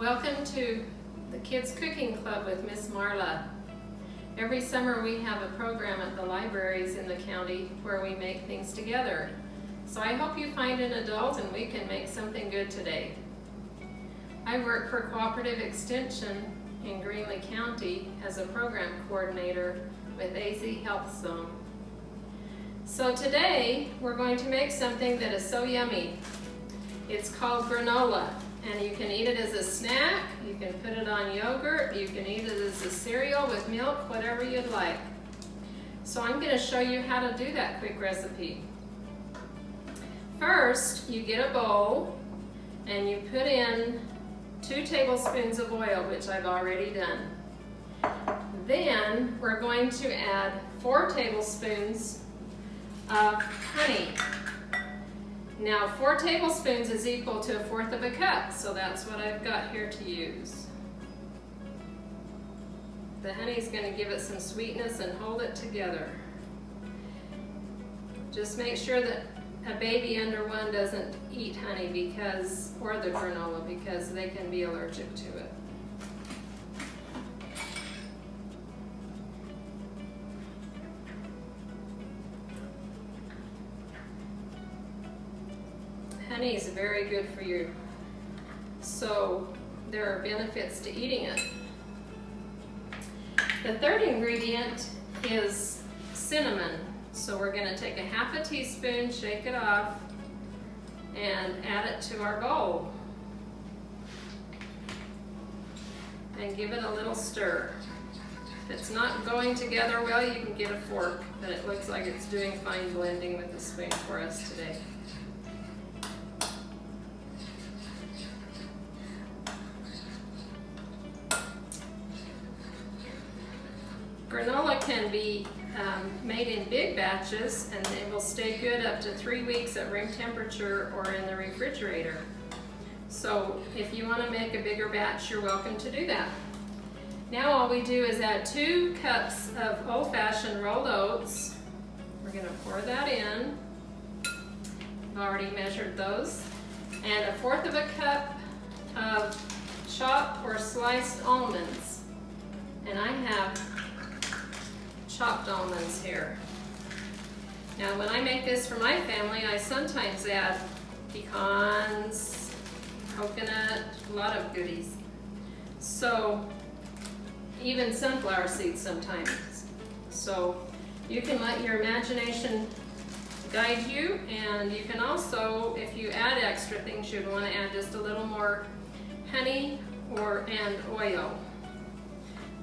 Welcome to the Kids Cooking Club with Miss Marla. Every summer we have a program at the libraries in the county where we make things together. So I hope you find an adult and we can make something good today. I work for Cooperative Extension in Greenlee County as a program coordinator with AZ Health Zone. So today we're going to make something that is so yummy. It's called granola, and you can eat it as a snack, you can put it on yogurt, you can eat it as a cereal with milk, whatever you'd like. So I'm going to show you how to do that quick recipe. First, you get a bowl and you put in 2 tablespoons of oil, which I've already done. Then we're going to add 4 tablespoons of honey. Now 4 tablespoons is equal to 1/4 of a cup, so that's what I've got here to use. The honey is going to give it some sweetness and hold it together. Just make sure that a baby under 1 doesn't eat honey or the granola because they can be allergic to it. Honey is very good for you, so there are benefits to eating it. The third ingredient is cinnamon. So we're going to take a 1/2 teaspoon, shake it off, and add it to our bowl. And give it a little stir. If it's not going together well, you can get a fork, but it looks like it's doing fine blending with the spoon for us today. Granola can be made in big batches, and it will stay good up to 3 weeks at room temperature or in the refrigerator. So if you want to make a bigger batch, you're welcome to do that. Now all we do is add 2 cups of old-fashioned rolled oats. We're going to pour that in. I've already measured those. And 1/4 of a cup of chopped or sliced almonds. And I have chopped almonds here. Now when I make this for my family, I sometimes add pecans, coconut, a lot of goodies. So even sunflower seeds sometimes. So you can let your imagination guide you, and you can also, if you add extra things, you'd want to add just a little more honey and oil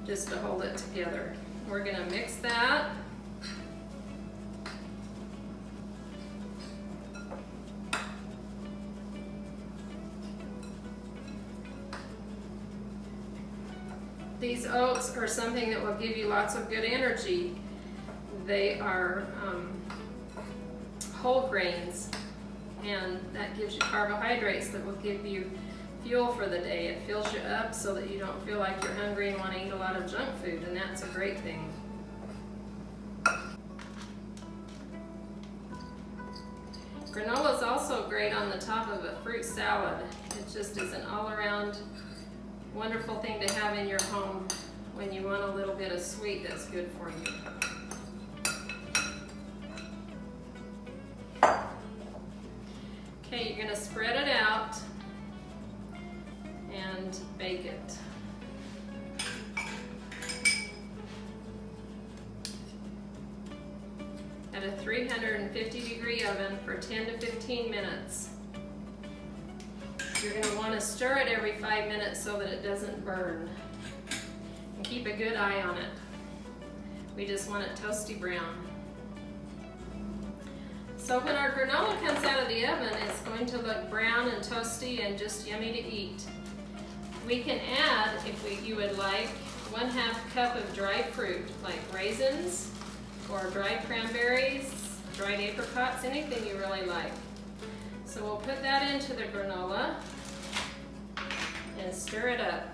just to hold it together. We're going to mix that. These oats are something that will give you lots of good energy. They are whole grains, and that gives you carbohydrates that will give you fuel for the day. It fills you up so that you don't feel like you're hungry and want to eat a lot of junk food, and that's a great thing. Granola is also great on the top of a fruit salad. It just is an all-around wonderful thing to have in your home when you want a little bit of sweet that's good for you. Okay, you're going to spread it out and bake it. At a 350-degree oven for 10 to 15 minutes. You're going to want to stir it every 5 minutes so that it doesn't burn. And keep a good eye on it. We just want it toasty brown. So when our granola comes out of the oven, it's going to look brown and toasty and just yummy to eat. We can add, if you would like, 1/2 cup of dried fruit, like raisins or dried cranberries, dried apricots, anything you really like. So we'll put that into the granola and stir it up.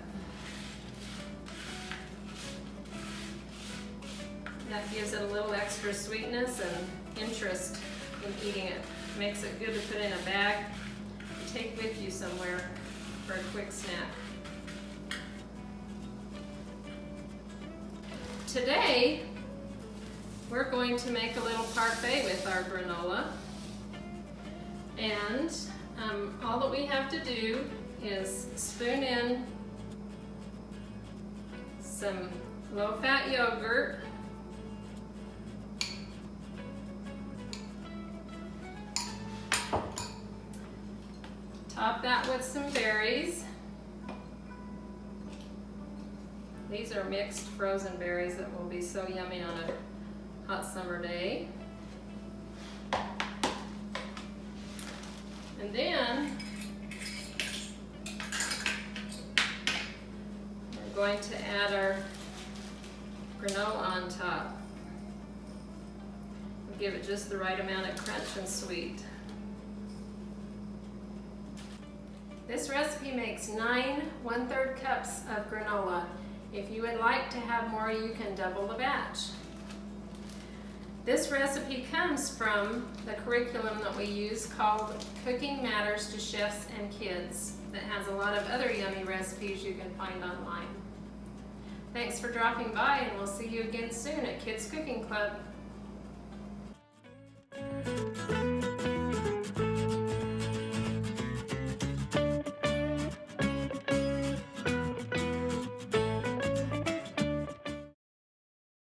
That gives it a little extra sweetness and interest in eating it. Makes it good to put in a bag and take with you somewhere for a quick snack. today we're going to make a little parfait with our granola. And all that we have to do is spoon in some low-fat yogurt, top that with some berries. These are mixed frozen berries that will be so yummy on a hot summer day. And then we're going to add our granola on top. We'll give it just the right amount of crunch and sweet. This recipe makes 9 1/3 cups of granola. If you would like to have more, you can double the batch. This recipe comes from the curriculum that we use called Cooking Matters to Chefs and Kids, that has a lot of other yummy recipes you can find online. Thanks for dropping by, and we'll see you again soon at Kids Cooking Club.